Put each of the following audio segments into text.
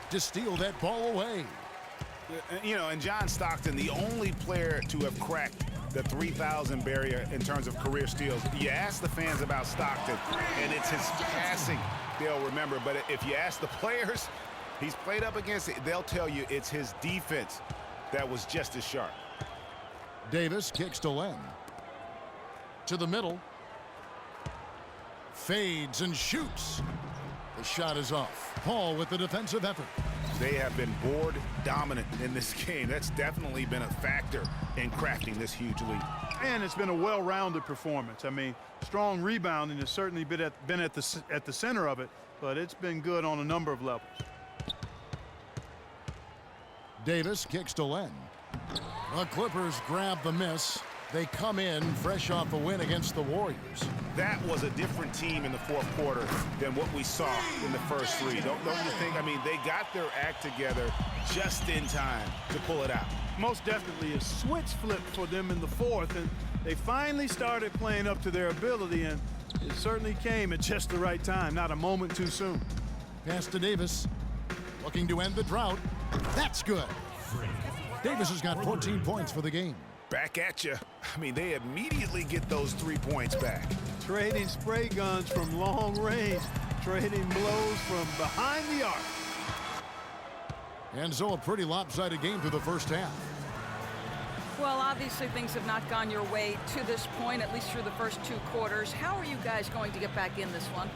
to steal that ball away. You know, and John Stockton, the only player to have cracked the 3,000 barrier in terms of career steals. You ask the fans about Stockton, and it's his passing they'll remember. But if you ask the players he's played up against, they'll tell you it's his defense that was just as sharp. Davis kicks to Len. To the middle. Fades and shoots. The shot is off. Paul with the defensive effort. They have been board dominant in this game. That's definitely been a factor in crafting this huge lead. And it's been a well-rounded performance. I mean, strong rebounding has certainly been at the center of it, but it's been good on a number of levels. Davis kicks to Len. The Clippers grab the miss. They come in fresh off a win against the Warriors. That was a different team in the fourth quarter than what we saw in the first three. Don't you think? I mean, they got their act together just in time to pull it out. Most definitely a switch flip for them in the fourth, and they finally started playing up to their ability, and it certainly came at just the right time, not a moment too soon. Pass to Davis. Looking to end the drought. That's good. Davis has got 14 points for the game. Back at you. I mean, they immediately get those 3 points back. Trading spray guns from long range, trading blows from behind the arc. And so a pretty lopsided game through the first half. Well, obviously things have not gone your way to this point, at least through the first 2 quarters. How are you guys going to get back in this one?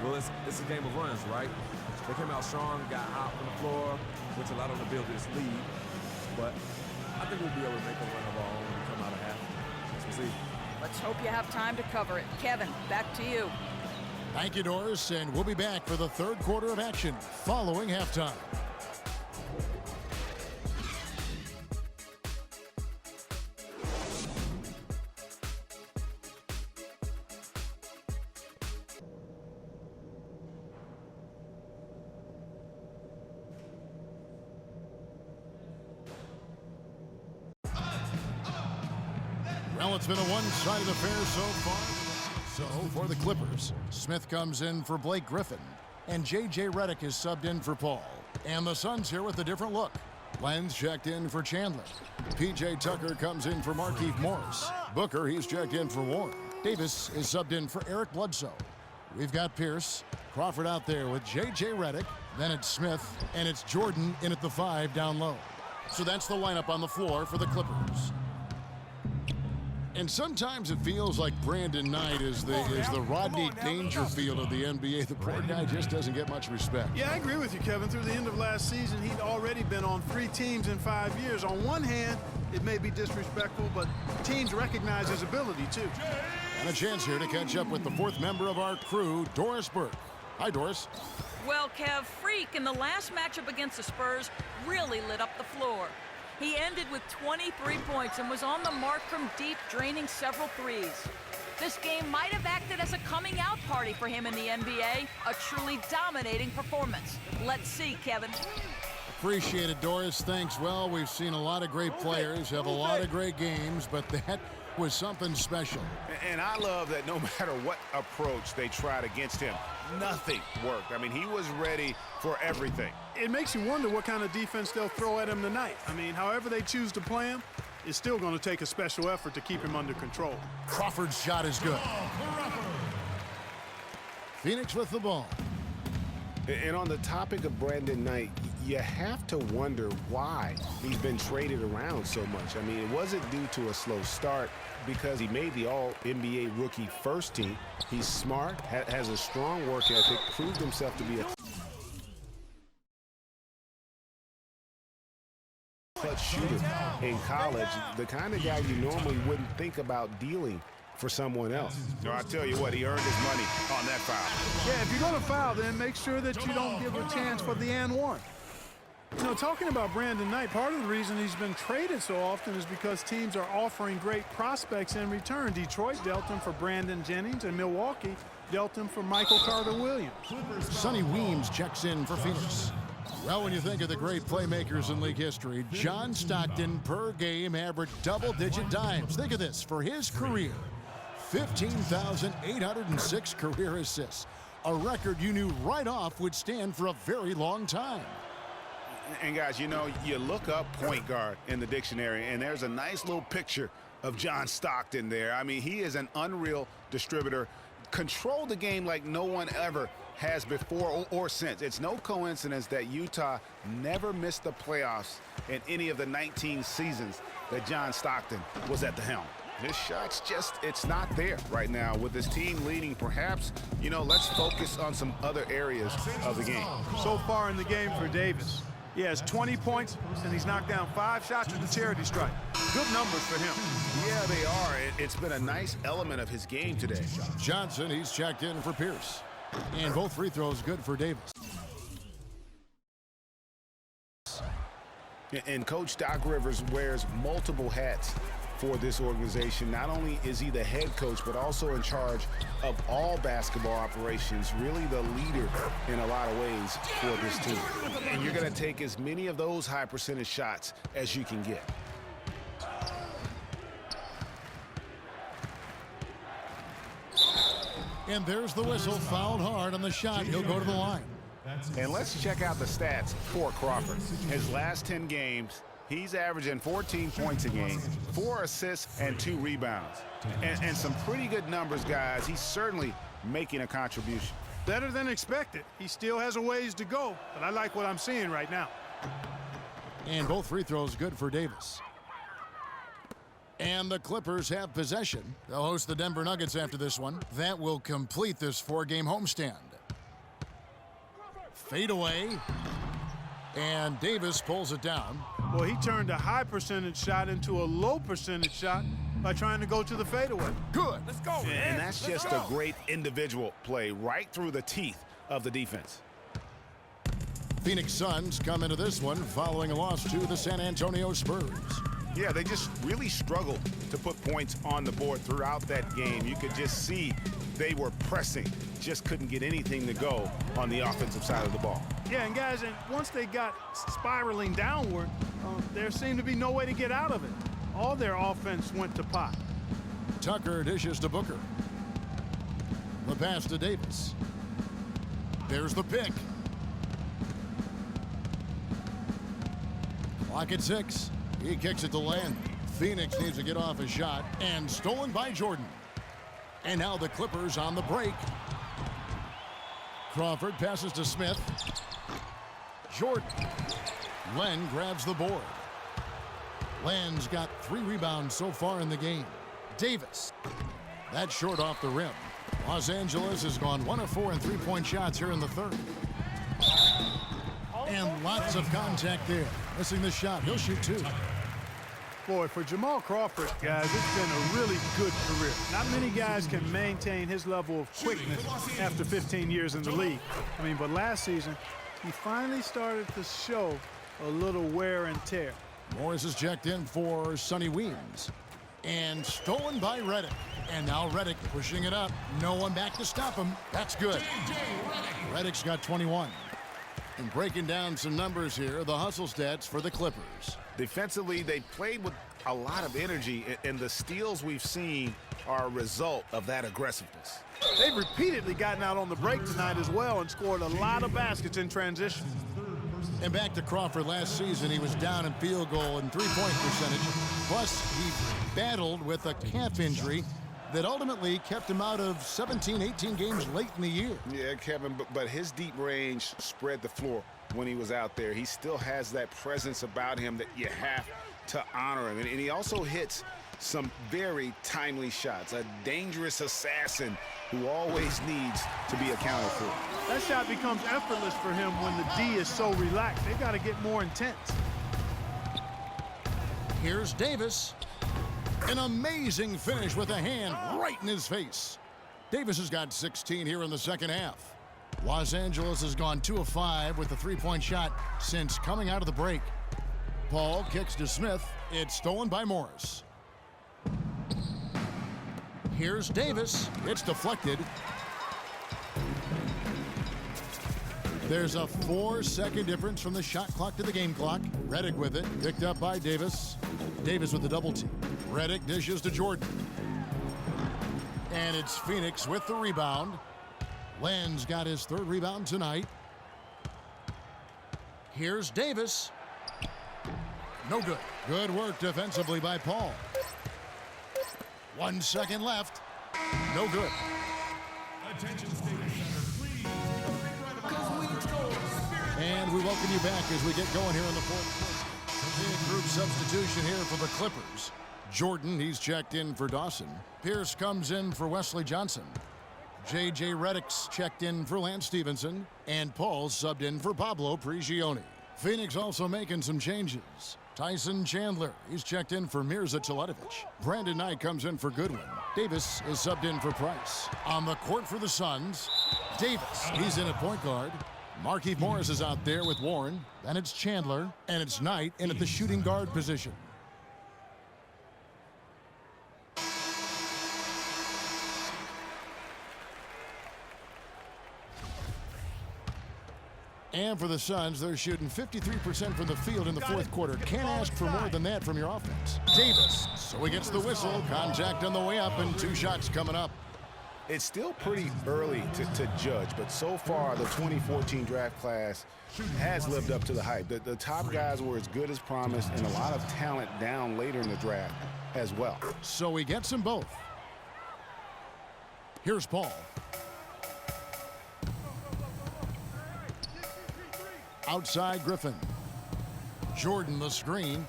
Well, it's a game of runs, right? They came out strong, got hot on the floor, which allowed them to build this lead. But I think we'll be able to make a run of our own and come out of half. Let's see. Let's hope you have time to cover it. Kevin, back to you. Thank you, Doris, and we'll be back for the third quarter of action following halftime. Well, it's been a one-sided affair so far. So for the Clippers, Smith comes in for Blake Griffin, and J.J. Redick is subbed in for Paul. And the Suns here with a different look. Len's checked in for Chandler. P.J. Tucker comes in for Markieff Morris. Booker, he's checked in for Warren. Davis is subbed in for Eric Bledsoe. We've got Pierce. Crawford out there with J.J. Redick. Then it's Smith, and it's Jordan in at the 5 down low. So that's the lineup on the floor for the Clippers. And sometimes it feels like Brandon Knight is the Rodney Dangerfield of the NBA. The poor guy just doesn't get much respect. Yeah, I agree with you, Kevin. Through the end of last season, he'd already been on 3 teams in 5 years. On one hand, it may be disrespectful, but teams recognize his ability, too. And a chance here to catch up with the 4th member of our crew, Doris Burke. Hi, Doris. Well, Kev, Freak in the last matchup against the Spurs really lit up the floor. He ended with 23 points and was on the mark from deep, draining several threes. This game might have acted as a coming-out party for him in the NBA, a truly dominating performance. Let's see, Kevin. Appreciate it, Doris. Thanks. Well, we've seen a lot of great players have a lot of great games, but that was something special. And I love that no matter what approach they tried against him, nothing worked. I mean, he was ready for everything. It makes you wonder what kind of defense they'll throw at him tonight. I mean, however they choose to play him, it's still going to take a special effort to keep him under control. Crawford's shot is good. Phoenix with the ball. And on the topic of Brandon Knight, you have to wonder why he's been traded around so much. I mean, it wasn't due to a slow start because he made the All-NBA rookie first team. He's smart, has a strong work ethic, proved himself to be a clutch shooter in college, the kind of guy you normally wouldn't think about dealing for someone else. No, I tell you what, he earned his money on that foul. Yeah, if you're going to foul, then make sure that you don't give a chance for the and one. You know, talking about Brandon Knight, part of the reason he's been traded so often is because teams are offering great prospects in return. Detroit dealt him for Brandon Jennings, and Milwaukee dealt him for Michael Carter-Williams. Sonny Weems checks in for Phoenix. Well, when you think of the great playmakers in league history, John Stockton per game averaged double-digit dimes. Think of this, for his career, 15,806 career assists, A record you knew right off would stand for a very long time. And guys, you know, you look up point guard in the dictionary, and there's a nice little picture of John Stockton there. I mean, he is an unreal distributor. Controlled the game like no one ever has before or since. It's no coincidence that Utah never missed the playoffs in any of the 19 seasons that John Stockton was at the helm. His shot's just, it's not there right now. With his team leading, perhaps, you know, let's focus on some other areas of the game. So far in the game for Davis, he has 20 points, and he's knocked down 5 shots with the charity stripe. Good numbers for him. Yeah, they are. It's been a nice element of his game today. Johnson, he's checked in for Pierce. And both free throws good for Davis. And Coach Doc Rivers wears multiple hats for this organization. Not only is he the head coach, but also in charge of all basketball operations, really the leader in a lot of ways for this team. And you're going to take as many of those high percentage shots as you can get. And there's the whistle, fouled hard on the shot. He'll go to the line. And let's check out the stats for Crawford. His last 10 games, he's averaging 14 points a game, 4 assists, and 2 rebounds. And some pretty good numbers, guys. He's certainly making a contribution. Better than expected. He still has a ways to go, but I like what I'm seeing right now. And both free throws good for Davis. And the Clippers have possession. They'll host the Denver Nuggets after this one. That will complete this 4-game homestand. Fade away. And Davis pulls it down. Well, he turned a high percentage shot into a low percentage shot by trying to go to the fadeaway. Good. Let's go, man. And that's just a great individual play right through the teeth of the defense. Phoenix Suns come into this one following a loss to the San Antonio Spurs. Yeah, they just really struggled to put points on the board throughout that game. You could just see they were pressing, just couldn't get anything to go on the offensive side of the ball. Yeah, and guys, and once they got spiraling downward, there seemed to be no way to get out of it. All their offense went to pot. Tucker dishes to Booker. The pass to Davis. There's the pick. Clock at 6. He kicks it to Land. Phoenix needs to get off a shot, and stolen by Jordan. And now the Clippers on the break. Crawford passes to Smith. Jordan. Len grabs the board. Len's got 3 rebounds so far in the game. Davis. That's short off the rim. Los Angeles has gone 1 of 4 in 3-point shots here in the third. And lots of contact there. Missing the shot. He'll shoot 2. Boy, for Jamal Crawford, guys, it's been a really good career. Not many guys can maintain his level of quickness after 15 years in the league. I mean, but last season, he finally started to show a little wear and tear. Morris is checked in for Sonny Weems. And stolen by Redick. And now Redick pushing it up. No one back to stop him. That's good. Redick's got 21. And breaking down some numbers here, the hustle stats for the Clippers. Defensively, they played with a lot of energy, and the steals we've seen are a result of that aggressiveness. They've repeatedly gotten out on the break tonight as well and scored a lot of baskets in transition. And back to Crawford last season, he was down in field goal and 3-point percentage. Plus, he battled with a calf injury that ultimately kept him out of 17, 18 games late in the year. Yeah, Kevin, but his deep range spread the floor when he was out there. He still has that presence about him that you have to honor him. And he also hits some very timely shots. A dangerous assassin who always needs to be accounted for. That shot becomes effortless for him when the D is so relaxed. They've got to get more intense. Here's Davis. An amazing finish with a hand right in his face. Davis has got 16 here in the second half. Los Angeles has gone 2 of 5 with the 3-point shot since coming out of the break. Paul kicks to Smith. It's stolen by Morris. Here's Davis. It's deflected. There's a 4-second difference from the shot clock to the game clock. Redick with it. Picked up by Davis. Davis with the double team. Redick dishes to Jordan. And it's Phoenix with the rebound. Len's got his 3rd rebound tonight. Here's Davis. No good. Good work defensively by Paul. 1 second left. No good. Attention Stadium Center, please. And we welcome you back as we get going here in the 4th quarter. Big group substitution here for the Clippers. Jordan, he's checked in for Dawson. Pierce comes in for Wesley Johnson. J.J. Redick's checked in for Lance Stevenson. And Paul's subbed in for Pablo Prigioni. Phoenix also making some changes. Tyson Chandler, he's checked in for Mirza Teletovic. Brandon Knight comes in for Goodwin. Davis is subbed in for Price. On the court for the Suns, Davis, he's in at point guard. Markieff Morris is out there with Warren. Then it's Chandler, and it's Knight in at the shooting guard position. And for the Suns, they're shooting 53% from the field in the 4th quarter. Can't ask for more than that from your offense. Davis, so he gets the whistle. Contact on the way up, and 2 shots coming up. It's still pretty early to judge, but so far the 2014 draft class has lived up to the hype. The top guys were as good as promised, and a lot of talent down later in the draft as well. So he gets them both. Here's Paul. Outside Griffin. Jordan the screen.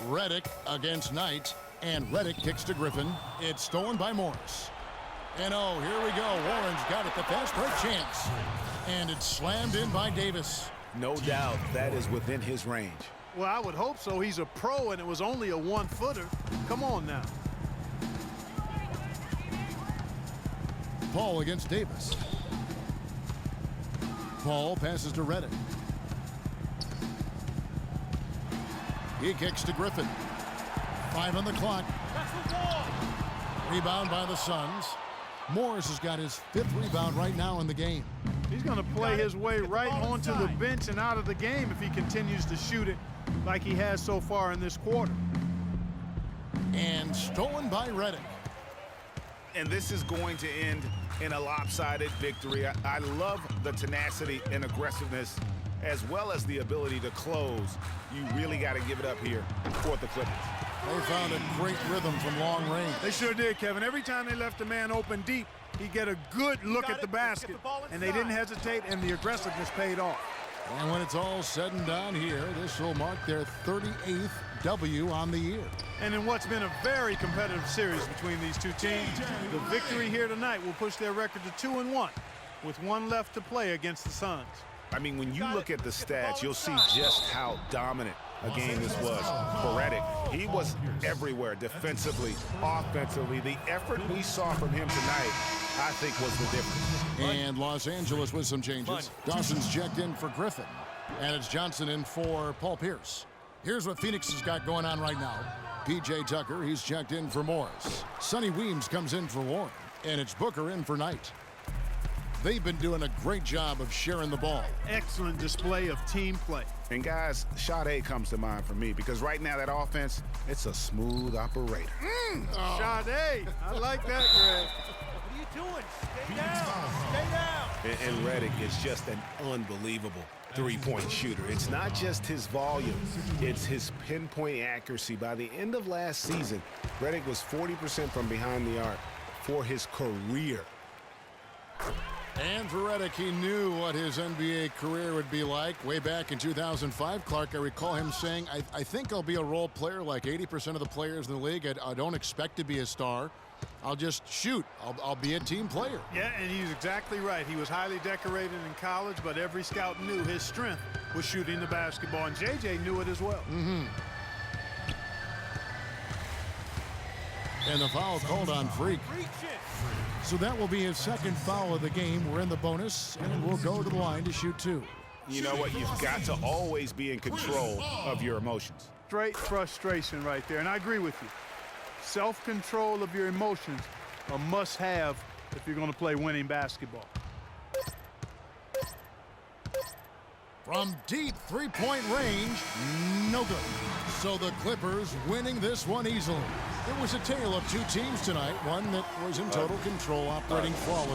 Redick against Knight. And Redick kicks to Griffin. It's stolen by Morris. And oh, here we go. Warren's got it. The fast break chance. And it's slammed in by Davis. No doubt that is within his range. Well, I would hope so. He's a pro, and it was only a 1-footer. Come on now. Paul against Davis. Paul passes to Redick. He kicks to Griffin. 5 on the clock. Rebound by the Suns. Morris has got his 5th rebound right now in the game. He's going to play his way right onto the bench and out of the game if he continues to shoot it like he has so far in this quarter. And stolen by Redick. And this is going to end in a lopsided victory. I love the tenacity and aggressiveness as well as the ability to close. You really got to give it up here for the Clippers. They found a great rhythm from long range. They sure did, Kevin. Every time they left a man open deep, he'd get a good look at the basket. And they didn't hesitate, and the aggressiveness paid off. And when it's all said and done here, this will mark their 38th W on the year. And in what's been a very competitive series between these two teams, the victory here tonight will push their record to 2-1 with 1 left to play against the Suns. I mean, when you look at the stats, you'll see just how dominant a game this was for Redick. He was everywhere defensively, offensively. The effort we saw from him tonight, I think, was the difference. And Los Angeles with some changes. Dawson's checked in for Griffin. And it's Johnson in for Paul Pierce. Here's what Phoenix has got going on right now. P.J. Tucker, he's checked in for Morris. Sonny Weems comes in for Warren. And it's Booker in for Knight. They've been doing a great job of sharing the ball. Excellent display of team play. And guys, Sade comes to mind for me because right now that offense, it's a smooth operator. Sade, I like that, Greg. What are you doing? Stay down. Stay down. And Redick is just an unbelievable three-point shooter. It's not just his volume, it's his pinpoint accuracy. By the end of last season, Redick was 40% from behind the arc for his career. And for Redick, he knew what his NBA career would be like. Way back in 2005, Clark, I recall him saying, I think I'll be a role player like 80% of the players in the league. I don't expect to be a star. I'll just shoot. I'll be a team player. Yeah, and he's exactly right. He was highly decorated in college, but every scout knew his strength was shooting the basketball, and J.J. knew it as well. And the foul called on Freak. So that will be his 2nd foul of the game. We're in the bonus, and we'll go to the line to shoot 2. You know what? You've got to always be in control of your emotions. Straight frustration right there, and I agree with you. Self-control of your emotions a must-have if you're going to play winning basketball. From deep three-point range, no good. So the Clippers winning this one easily. It was a tale of two teams tonight, one that was in total control, operating flawlessly.